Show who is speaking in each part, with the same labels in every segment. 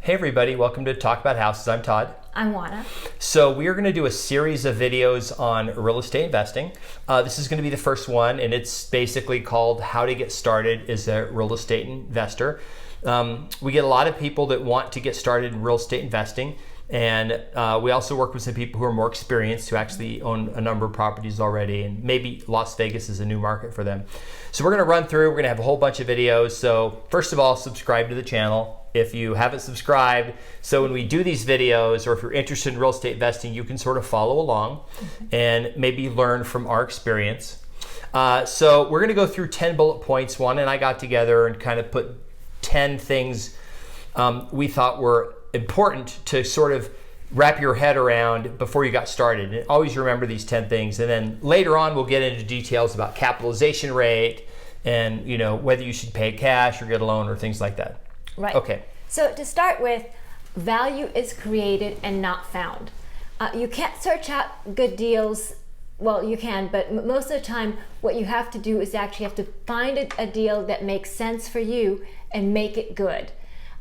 Speaker 1: Hey everybody, welcome to Talk About Houses. I'm Todd.
Speaker 2: I'm Oana.
Speaker 1: So we are going to do a series of videos on real estate investing. This is going to be the first one, and it's basically called How to Get Started as a Real Estate Investor. We get a lot of people that want to get started in real estate investing, and we also work with some people who are more experienced, who actually own a number of properties already, and maybe Las Vegas is a new market for them. So we're going to run through, we're going to have a whole bunch of videos. So first of all, subscribe to the channel if you haven't subscribed. So when we do these videos, or if you're interested in real estate investing, you can sort of follow along and maybe learn from our experience. So we're going to go through 10 bullet points. Juan and I got together and kind of put 10 things we thought were important to sort of wrap your head around before you got started. And always remember these 10 things. And then later on, we'll get into details about capitalization rate and, you know, whether you should pay cash or get a loan or things like that.
Speaker 2: Right.
Speaker 1: Okay.
Speaker 2: So to start with, value is created and not found. You can't search out good deals. Well, you can, but most of the time, what you have to do is actually have to find a deal that makes sense for you and make it good.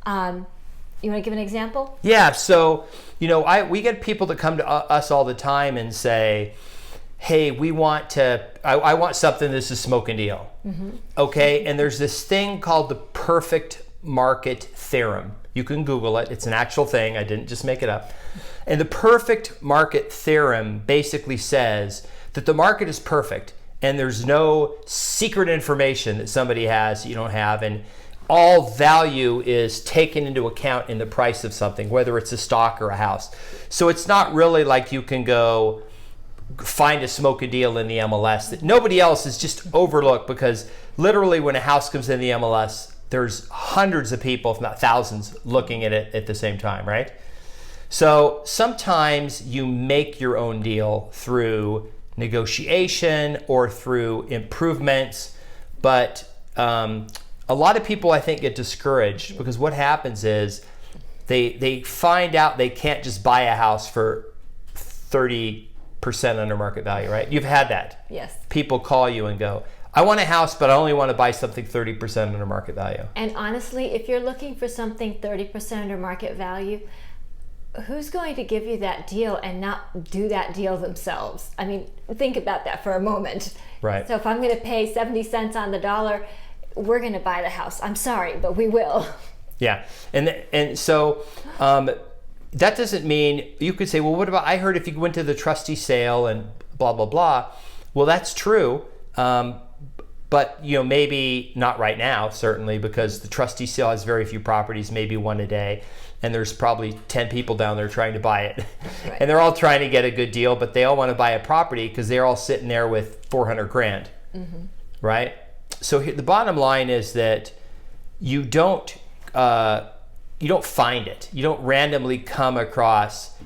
Speaker 2: You want to give an example?
Speaker 1: Yeah. So, you know, we get people that come to us all the time and say, hey, I want something that's a smoking deal. Mm-hmm. Okay. And there's this thing called the perfect market theorem. You can Google it. It's an actual thing. I didn't just make it up. And the perfect market theorem basically says that the market is perfect and there's no secret information that somebody has that you don't have, and all value is taken into account in the price of something, whether it's a stock or a house. So it's not really like you can go find a smoking deal in the MLS that nobody else is just overlooked, because literally when a house comes in the MLS, there's hundreds of people, if not thousands, looking at it at the same time, right? So sometimes you make your own deal through negotiation or through improvements, but a lot of people, I think, get discouraged because what happens is they find out they can't just buy a house for 30% under market value, right? You've had that.
Speaker 2: Yes. People
Speaker 1: call you and go, I want a house, but I only want to buy something 30% under market value.
Speaker 2: And honestly, if you're looking for something 30% under market value, who's going to give you that deal and not do that deal themselves? I mean, think about that for a moment.
Speaker 1: Right.
Speaker 2: So if I'm going to pay 70 cents on the dollar, we're going to buy the house. I'm sorry, but we will.
Speaker 1: Yeah. And so that doesn't mean, you could say, well, what about, I heard if you went to the trustee sale and blah, blah, blah. Well, that's true. But, you know, maybe not right now, certainly, because the trustee sale has very few properties, maybe one a day, and there's probably 10 people down there trying to buy it. Right. And they're all trying to get a good deal, but they all want to buy a property because they're all sitting there with 400 grand, right? So the bottom line is that you don't find it. You don't randomly come across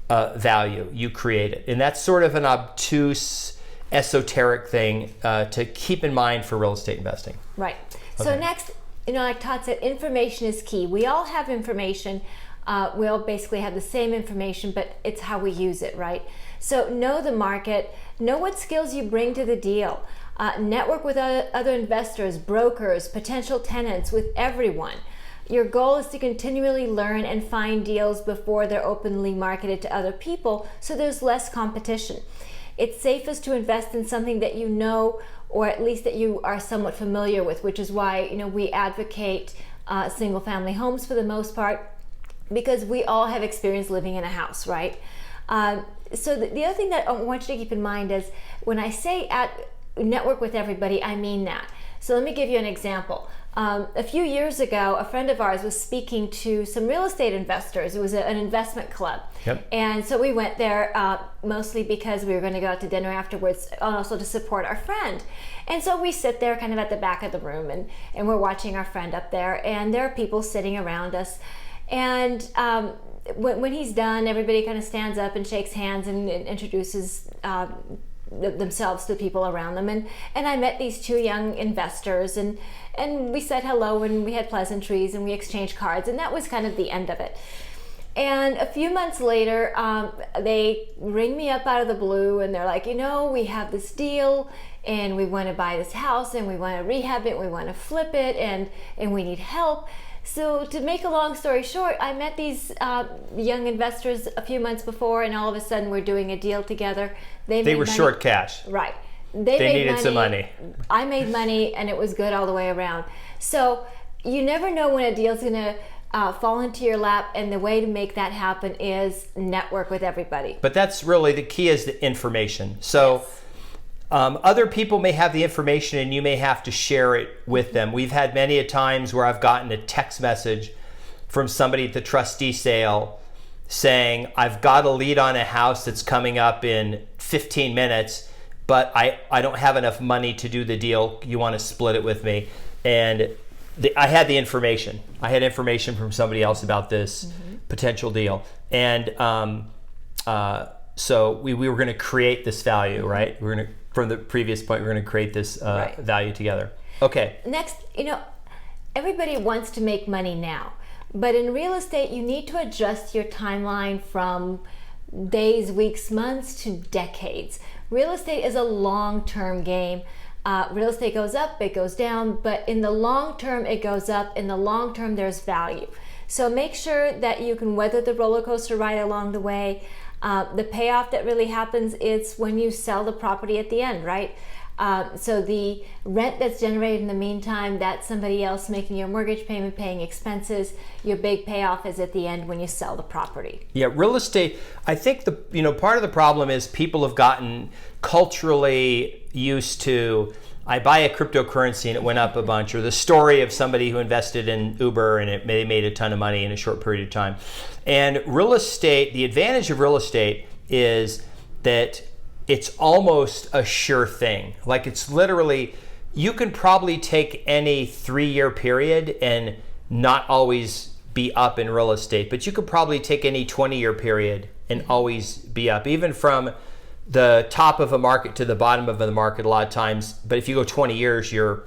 Speaker 1: value. You create it. And that's sort of an obtuse, esoteric thing to keep in mind for real estate investing.
Speaker 2: Right.
Speaker 1: Okay.
Speaker 2: So next, you know, like Todd said, information is key. We all have information. We all basically have the same information, but it's how we use it, right? So know the market, know what skills you bring to the deal. Network with other investors, brokers, potential tenants, with everyone. Your goal is to continually learn and find deals before they're openly marketed to other people, so there's less competition. It's safest to invest in something that you know, or at least that you are somewhat familiar with, which is why, you know, we advocate single-family homes for the most part, because we all have experience living in a house, right? So the other thing that I want you to keep in mind is when I say network with everybody, I mean that. So let me give you an example. A few years ago, a friend of ours was speaking to some real estate investors. It was an investment club.
Speaker 1: Yep.
Speaker 2: And so we went there mostly because we were going to go out to dinner afterwards, and also to support our friend. And so we sit there kind of at the back of the room, and we're watching our friend up there, and there are people sitting around us. And when he's done, everybody kind of stands up and shakes hands and introduces themselves to people around them, and I met these two young investors, and we said hello, and we had pleasantries, and we exchanged cards, and that was kind of the end of it. And a few months later, they ring me up out of the blue, and they're like, you know, we have this deal, and we want to buy this house, and we want to rehab it, we want to flip it, and we need help. So to make a long story short, I met these young investors a few months before, and all of a sudden we're doing a deal together. They
Speaker 1: were
Speaker 2: money.
Speaker 1: short cash.
Speaker 2: Right.
Speaker 1: They needed some money.
Speaker 2: I made money, and it was good all the way around. So you never know when a deal's going to fall into your lap, and the way to make that happen is network with everybody.
Speaker 1: But that's really the key, is the information. So
Speaker 2: Yes.
Speaker 1: Other people may have the information and you may have to share it with them. We've had many a times where I've gotten a text message from somebody at the trustee sale saying, I've got a lead on a house that's coming up in 15 minutes, but I don't have enough money to do the deal. You want to split it with me? And I had the information. I had information from somebody else about this potential deal. And so we were going to create this value, right? We're going to, from the previous point, we're going to create this value together. Okay.
Speaker 2: Next, everybody wants to make money now, but in real estate, you need to adjust your timeline from days, weeks, months to decades. Real estate is a long-term game. Real estate goes up, it goes down, but in the long term, it goes up. In the long term, there's value. So make sure that you can weather the roller coaster ride along the way. The payoff that really happens is when you sell the property at the end, right? So the rent that's generated in the meantime, that's somebody else making your mortgage payment, paying expenses. Your big payoff is at the end when you sell the property.
Speaker 1: Yeah, real estate, I think part of the problem is people have gotten culturally used to, I buy a cryptocurrency and it went up a bunch, or the story of somebody who invested in Uber and they made a ton of money in a short period of time. And real estate, the advantage of real estate is that it's almost a sure thing. Like, it's literally, you can probably take any 3-year period and not always be up in real estate, but you could probably take any 20-year period and always be up, even from the top of a market to the bottom of the market a lot of times. But if you go 20 years, you're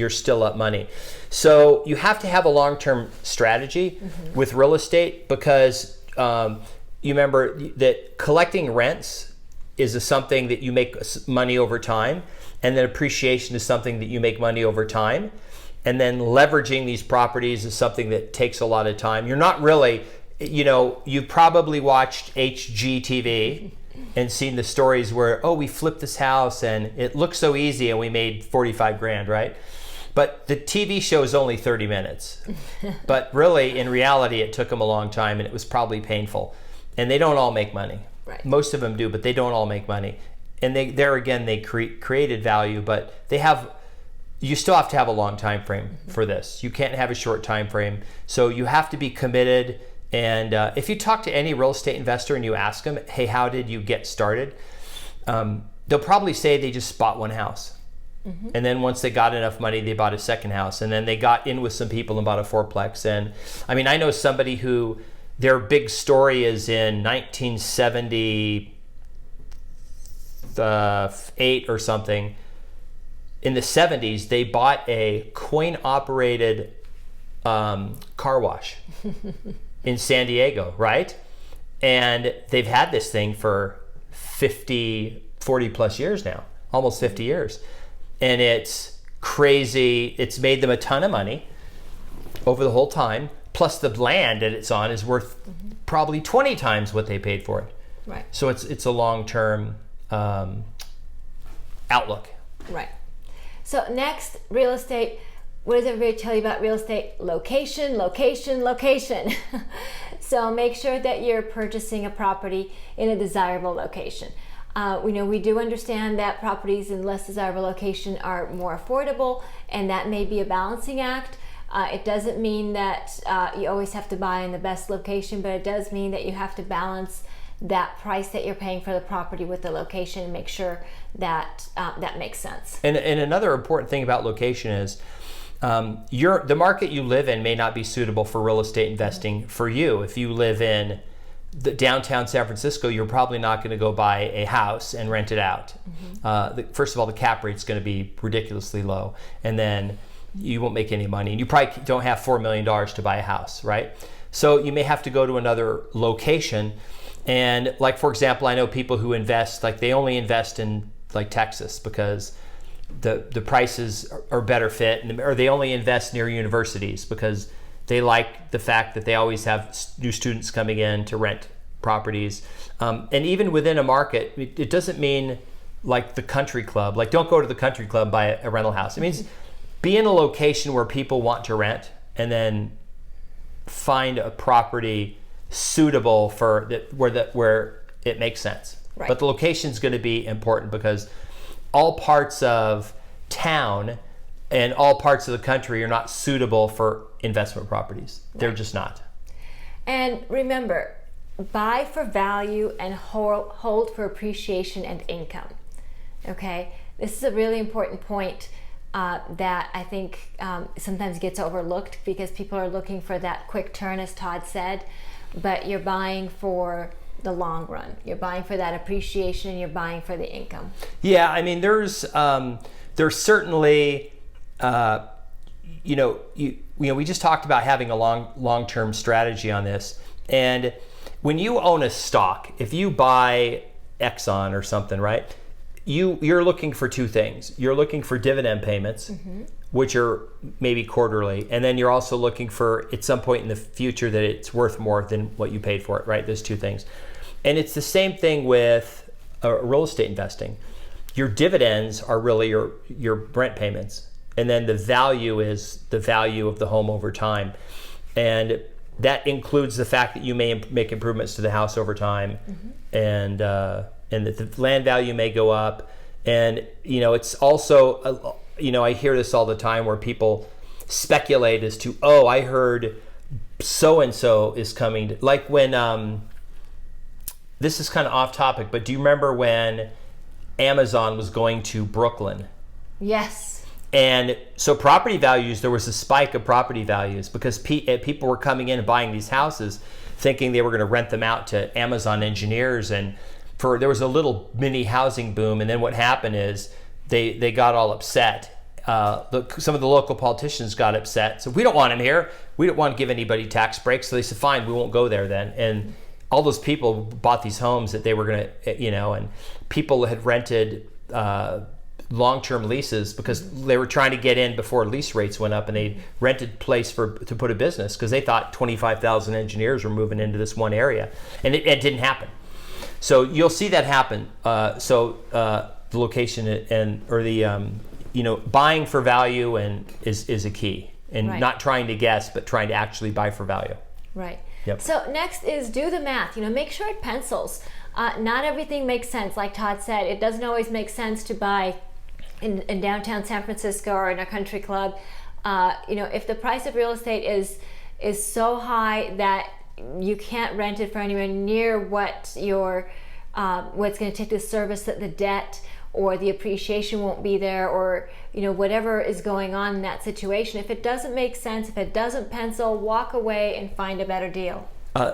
Speaker 1: still up money. So you have to have a long-term strategy with real estate, because you remember that collecting rents is something that you make money over time, and then appreciation is something that you make money over time, and then leveraging these properties is something that takes a lot of time. You're not really, you've probably watched HGTV and seen the stories where, we flipped this house and it looked so easy and we made 45 grand, right? But the TV show is only 30 minutes. But really, in reality, it took them a long time and it was probably painful. And they don't all make money.
Speaker 2: Right.
Speaker 1: Most of them do, but they don't all make money. And they created value, but you still have to have a long time frame for this. You can't have a short time frame. So you have to be committed. And if you talk to any real estate investor and you ask them, hey, how did you get started? They'll probably say they just bought one house. And then once they got enough money, they bought a second house. And then they got in with some people and bought a fourplex. And I mean, I know somebody who their big story is in 1978 or something. In the 70s, they bought a coin-operated car wash in San Diego, right? And they've had this thing for 40 plus years now, almost 50 years. And it's crazy. It's made them a ton of money over the whole time. Plus the land that it's on is worth probably 20 times what they paid for it.
Speaker 2: Right.
Speaker 1: So it's a long-term outlook.
Speaker 2: Right. So next, real estate. What does everybody tell you about real estate? Location, location, location. So make sure that you're purchasing a property in a desirable location. We do understand that properties in less desirable location are more affordable, and that may be a balancing act. It doesn't mean that you always have to buy in the best location, but it does mean that you have to balance that price that you're paying for the property with the location and make sure that that makes sense. And
Speaker 1: another important thing about location is the market you live in may not be suitable for real estate investing for you. If you live in the downtown San Francisco, you're probably not going to go buy a house and rent it out. First of all, the cap rate's going to be ridiculously low, and then you won't make any money, and you probably don't have $4 million to buy a house, right? So you may have to go to another location. And like, for example, I know people who invest, like they only invest in like Texas because the prices are better fit, or they only invest near universities because They like the fact that they always have new students coming in to rent properties. And even within a market, it doesn't mean like the country club. Like, don't go to the country club and buy a rental house. It means be in a location where people want to rent, and then find a property suitable for where it makes sense.
Speaker 2: Right.
Speaker 1: But the location is going to be important, because all parts of town and all parts of the country are not suitable for investment properties. They're
Speaker 2: Right.
Speaker 1: just not.
Speaker 2: And remember, buy for value and hold for appreciation and income. Okay, this is a really important point that I think sometimes gets overlooked, because people are looking for that quick turn, as Todd said, but you're buying for the long run. You're buying for that appreciation, and you're buying for the income.
Speaker 1: Yeah, I mean, there's certainly, we just talked about having a long-term strategy on this. And when you own a stock, if you buy Exxon or something, right, you're looking for two things. You're looking for dividend payments, which are maybe quarterly, and then you're also looking for, at some point in the future, that it's worth more than what you paid for it, right? Those two things. And it's the same thing with real estate investing. Your dividends are really your rent payments, and then the value is the value of the home over time. And that includes the fact that you may make improvements to the house over time, and that the land value may go up. And it's also I hear this all the time, where people speculate as to, oh, I heard so and so is coming. Like when this is kind of off topic, but do you remember when Amazon was going to Brooklyn?
Speaker 2: Yes.
Speaker 1: And so property values, there was a spike of property values, because people were coming in and buying these houses thinking they were going to rent them out to Amazon engineers, and there was a little mini housing boom. And then what happened is they got all upset. Some of the local politicians got upset. So, we don't want him here. We don't want to give anybody tax breaks. So they said, fine, we won't go there then. And all those people bought these homes that they were going to, and people had rented long-term leases because they were trying to get in before lease rates went up, and they rented place to put a business, because they thought 25,000 engineers were moving into this one area, and it didn't happen. So you'll see that happen. The location or the buying for value is a key, and
Speaker 2: Right.
Speaker 1: not trying to guess, but trying to actually buy for value.
Speaker 2: Right.
Speaker 1: Yep.
Speaker 2: So next is do the math. Make sure it pencils. Not everything makes sense. Like Todd said, it doesn't always make sense to buy in downtown San Francisco or in a country club. If the price of real estate is so high that you can't rent it for anywhere near what what's going to take to service the debt, or the appreciation won't be there, or whatever is going on in that situation. If it doesn't make sense, if it doesn't pencil, walk away and find a better deal.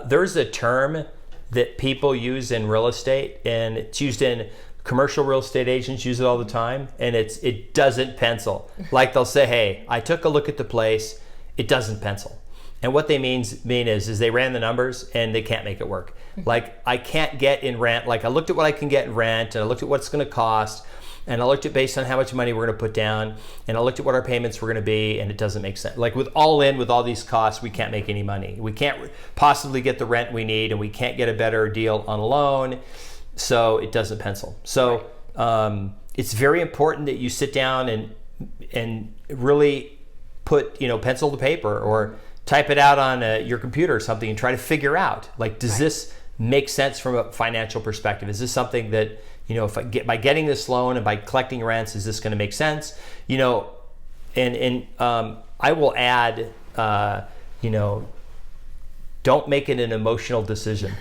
Speaker 1: There's a term that people use in real estate, and it's used in commercial real estate agents use it all the time, and it doesn't pencil. Like, they'll say, hey, I took a look at the place, it doesn't pencil. And what they mean is they ran the numbers and they can't make it work. Like, I can't get in rent. Like, I looked at what I can get in rent, and I looked at what it's going to cost, and I looked at based on how much money we're going to put down, and I looked at what our payments were going to be, and it doesn't make sense. Like, with all these costs, we can't make any money. We can't possibly get the rent we need, and we can't get a better deal on a loan, so it doesn't pencil. So it's very important that you sit down and really put pencil to paper, or type it out on your computer or something, and try to figure out, like, does this make sense from a financial perspective? Is this something that, if I by getting this loan and by collecting rents, is this going to make sense? And I will add, don't make it an emotional decision,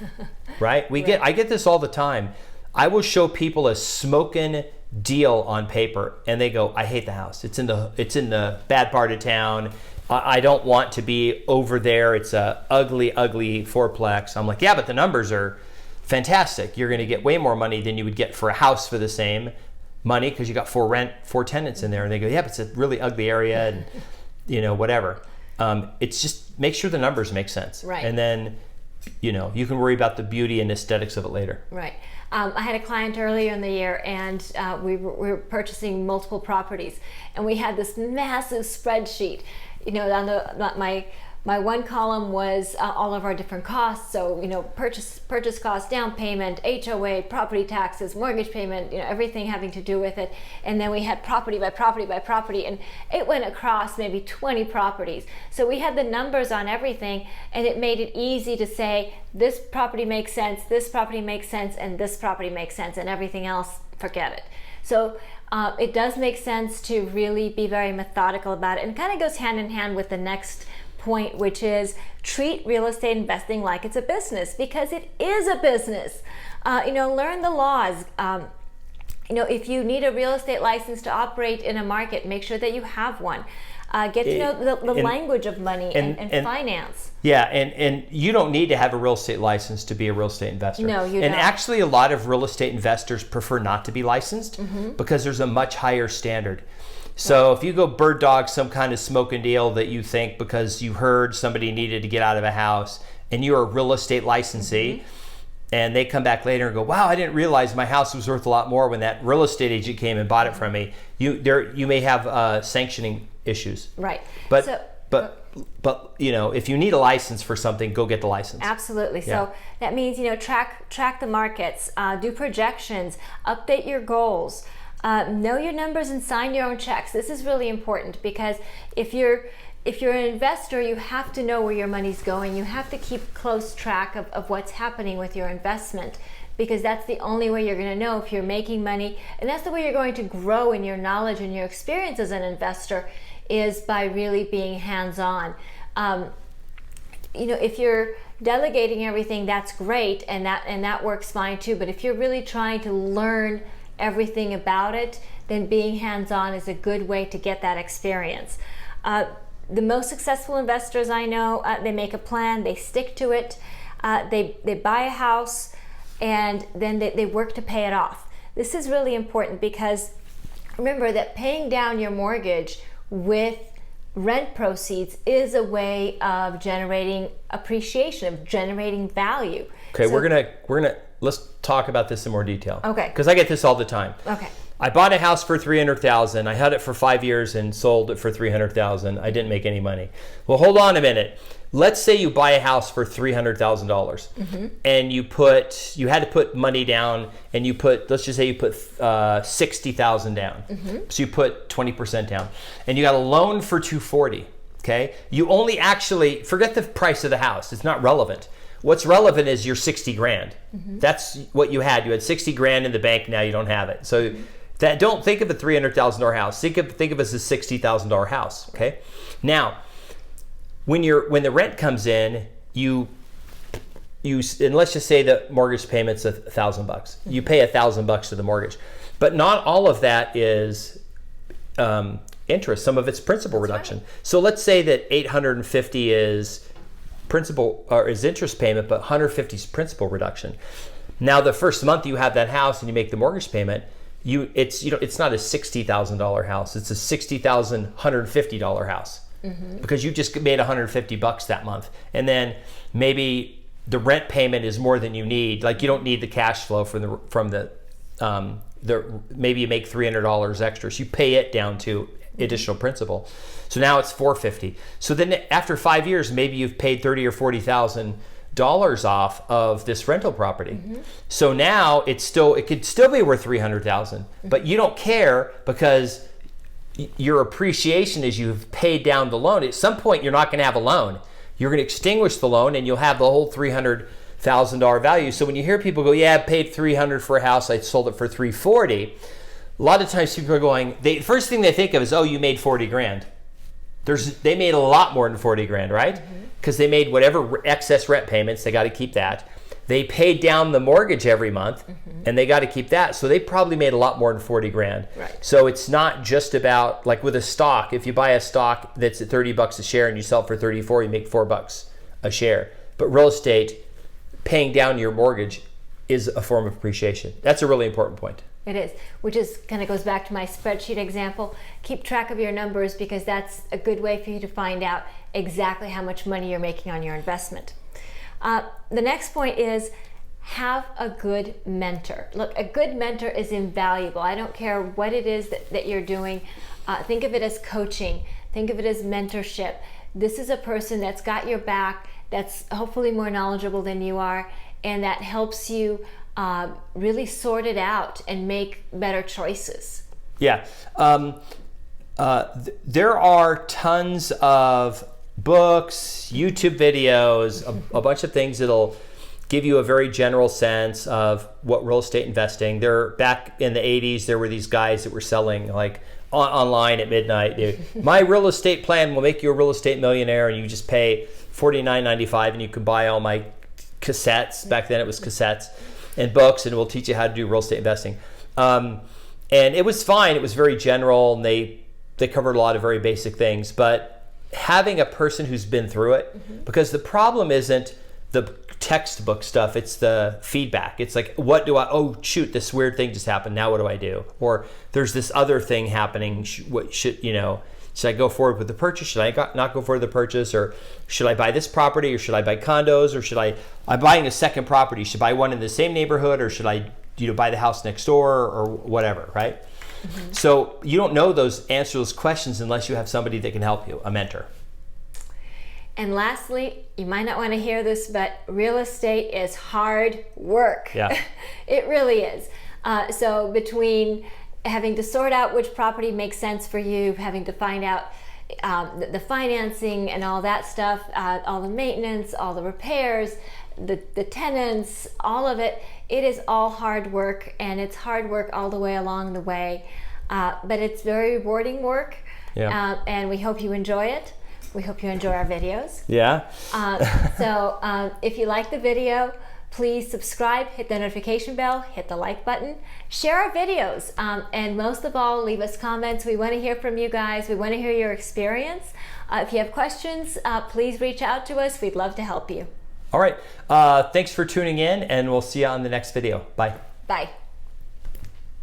Speaker 1: right? I get this all the time. I will show people a smoking deal on paper, and they go, I hate the house. It's in the bad part of town. I don't want to be over there. It's a ugly fourplex. I'm like, yeah, but the numbers are fantastic. You're going to get way more money than you would get for a house for the same money, because you got four tenants in there. And they go, yeah, but it's a really ugly area, and whatever. It's just make sure the numbers make sense.
Speaker 2: Right.
Speaker 1: And then, you can worry about the beauty and aesthetics of it later.
Speaker 2: Right. I had a client earlier in the year, and we were purchasing multiple properties, and we had this massive spreadsheet, on my my one column was all of our different costs. So, purchase cost, down payment, HOA, property taxes, mortgage payment, everything having to do with it. And then we had property by property by property, and it went across maybe 20 properties. So we had the numbers on everything, and it made it easy to say, this property makes sense, this property makes sense, and this property makes sense, and everything else, forget it. So it does make sense to really be very methodical about it, and kind of goes hand in hand with the next point, which is treat real estate investing like it's a business, because it is a business. Learn the laws. If you need a real estate license to operate in a market, make sure that you have one. Get to know the language of money and finance.
Speaker 1: Yeah, and you don't need to have a real estate license to be a real estate investor.
Speaker 2: No, you don't.
Speaker 1: And actually, a lot of real estate investors prefer not to be licensed because there's a much higher standard. So if you go bird dog some kind of smoking deal that you think because you heard somebody needed to get out of a house and you're a real estate licensee, and they come back later and go, wow, I didn't realize my house was worth a lot more when that real estate agent came and bought it from me. You may have sanctioning issues.
Speaker 2: Right.
Speaker 1: But if you need a license for something, go get the license.
Speaker 2: Absolutely.
Speaker 1: Yeah.
Speaker 2: So that means, track the markets, do projections, update your goals, know your numbers, and sign your own checks. This is really important, because if you're an investor, you have to know where your money's going. You have to keep close track of what's happening with your investment, because that's the only way you're going to know if you're making money, and that's the way you're going to grow in your knowledge and your experience as an investor, is by really being hands-on. If you're delegating everything, that's great, and that works fine too. But if you're really trying to learn everything about it, then being hands-on is a good way to get that experience. The most successful investors I know, they make a plan, they stick to it, they buy a house, and then they work to pay it off. This is really important, because remember that paying down your mortgage with rent proceeds is a way of generating appreciation, of generating value.
Speaker 1: Okay, so, we're gonna let's talk about this in more detail.
Speaker 2: Okay.
Speaker 1: Because I get this all the time.
Speaker 2: Okay.
Speaker 1: I bought a house for $300,000. I had it for 5 years and sold it for $300,000. I didn't make any money. Well, hold on a minute. Let's say you buy a house for $300,000, and you had to put money down, and let's just say you put $60,000 down. So you put 20% down, and you got a loan for $240,000. Okay, you only actually forget the price of the house. It's not relevant. What's relevant is your $60,000. That's what you had. You had $60,000 in the bank. Now you don't have it. So don't think of a $300,000 house. Think of it as a $60,000 house. Okay. Now, when the rent comes in, you and let's just say the mortgage payment's $1,000. You pay $1,000 to the mortgage, but not all of that is interest. Some of it's principal reduction. Right. So let's say that $850 is principal or is interest payment, but $150 is principal reduction. Now the first month you have that house and you make the mortgage payment, it's not a $60,000 house. It's a $60,150 house. Because you just made $150 that month, and then maybe the rent payment is more than you need. Like, you don't need the cash flow from the maybe you make $300 extra, so you pay it down to additional principal. So now it's $450. So then after 5 years, maybe you've paid $30,000 or $40,000 off of this rental property. So now it could still be worth $300,000, but you don't care, because your appreciation is you've paid down the loan. At some point, you're not going to have a loan. You're going to extinguish the loan, and you'll have the whole $300,000 value. So when you hear people go, yeah, I paid $300 for a house, I sold it for $340, a lot of times people are going, the first thing they think of is, oh, you made $40,000. They made a lot more than $40,000, right? Because they made whatever excess rent payments, they got to keep that. They paid down the mortgage every month, and they got to keep that. So they probably made a lot more than $40,000.
Speaker 2: Right.
Speaker 1: So it's not just about, like with a stock, if you buy a stock that's at $30 a share and you sell it for $34, you make $4 a share. But real estate, paying down your mortgage is a form of appreciation. That's a really important point.
Speaker 2: It is, which is kind of goes back to my spreadsheet example. Keep track of your numbers, because that's a good way for you to find out exactly how much money you're making on your investment. The next point is have a good mentor. Look, a good mentor is invaluable. I don't care what it is that you're doing. Think of it as coaching. Think of it as mentorship. this is a person that's got your back, that's hopefully more knowledgeable than you are, and that helps you really sort it out and make better choices.
Speaker 1: Yeah. There are tons of books, YouTube videos, a bunch of things that'll give you a very general sense of what real estate investing. Back in the 80s, there were these guys that were selling like online at midnight. My real estate plan will make you a real estate millionaire, and you just pay $49.95 and you can buy all my cassettes. Back then it was cassettes and books, and we'll teach you how to do real estate investing. And it was fine. It was very general, and they covered a lot of very basic things. But having a person who's been through it, because the problem isn't the textbook stuff, it's the feedback. It's like, oh shoot, this weird thing just happened, now what do I do? Or there's this other thing happening, should I go forward with the purchase? Should I not go forward with the purchase? Or should I buy this property? Or should I buy condos? Or I'm buying a second property, should I buy one in the same neighborhood? Or should I buy the house next door or whatever, right? So you don't know answer those questions unless you have somebody that can help you, a mentor.
Speaker 2: And lastly, you might not want to hear this, but real estate is hard work.
Speaker 1: Yeah.
Speaker 2: It really is. So between having to sort out which property makes sense for you, having to find out the financing and all that stuff, all the maintenance, all the repairs, the tenants, all of it, it is all hard work, and it's hard work all the way along the way. But it's very rewarding work, and we hope you enjoy it. We hope you enjoy our videos.
Speaker 1: Yeah.
Speaker 2: So if you like the video, please subscribe, hit the notification bell, hit the like button, share our videos, and most of all, leave us comments. We want to hear from you guys. We want to hear your experience. If you have questions, please reach out to us. We'd love to help you.
Speaker 1: All right. Thanks for tuning in, and we'll see you on the next video. Bye.
Speaker 2: Bye.